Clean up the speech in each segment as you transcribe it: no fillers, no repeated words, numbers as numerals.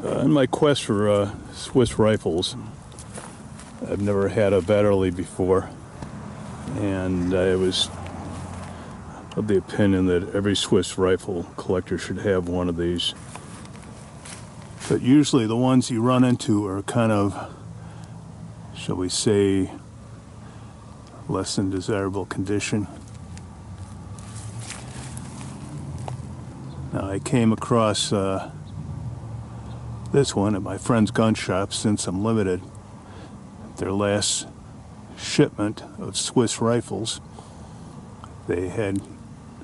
In my quest for Swiss rifles, I've never had a Vetterli before, and I was of the opinion that every Swiss rifle collector should have one of these. But usually the ones you run into are kind of, shall we say, less than desirable condition. Now I came across this one at my friend's gun shop, since I'm limited. Their last shipment of Swiss rifles, they had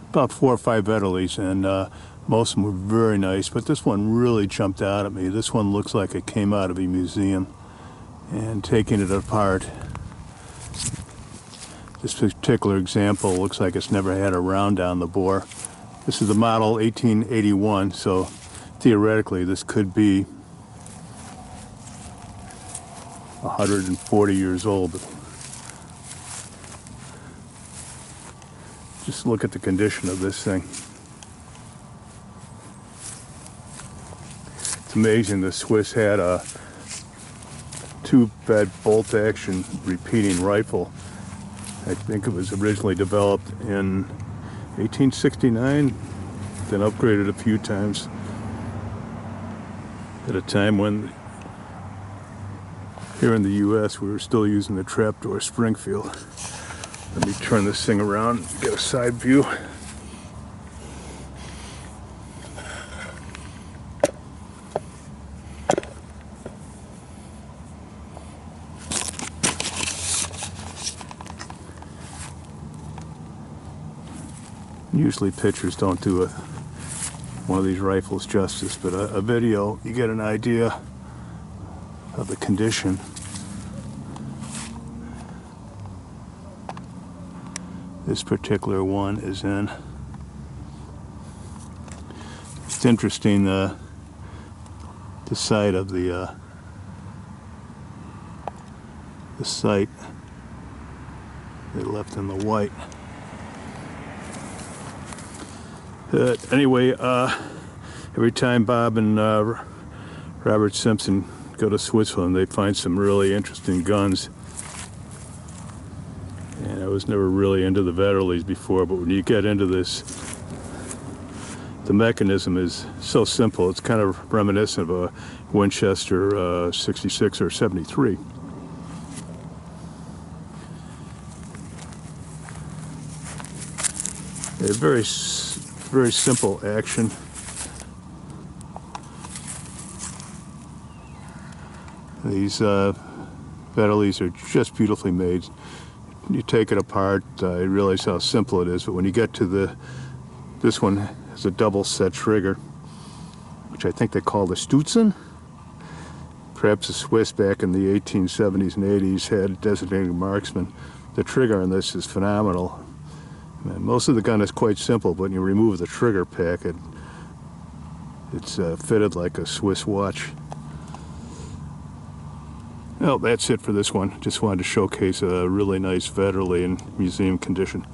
about 4 or 5 Vetterlis, and most of them were very nice, but this one really jumped out at me. This one looks like it came out of a museum. And taking it apart, this particular example looks like it's never had a round down the bore. This is the model 1881, so theoretically this could be 140 years old. Just look at the condition of this thing. It's amazing the Swiss had a 2-bed bolt-action repeating rifle. I think it was originally developed in 1869, then upgraded a few times, at a time when here in the US we were still using the trapdoor Springfield. Let me turn this thing around and get a side view. Usually pictures don't do one of these rifles justice, but a video, you get an idea of the condition. This particular one is in. It's interesting, the side of the sight they left in the white. Anyway, every time Bob and Robert Simpson go to Switzerland, they find some really interesting guns. And I was never really into the Vetterlis before, but when you get into this, the mechanism is so simple. It's kind of reminiscent of a Winchester 66 or 73. A very simple action. These Vetterlis are just beautifully made. You take it apart, you realize how simple it is, but when you get to this one has a double set trigger, which I think they call the Stutzer. Perhaps the Swiss back in the 1870s and 80s had designated marksman. The trigger on this is phenomenal. And most of the gun is quite simple, but when you remove the trigger pack, it's fitted like a Swiss watch. Well, that's it for this one. Just wanted to showcase a really nice Vetterli in museum condition.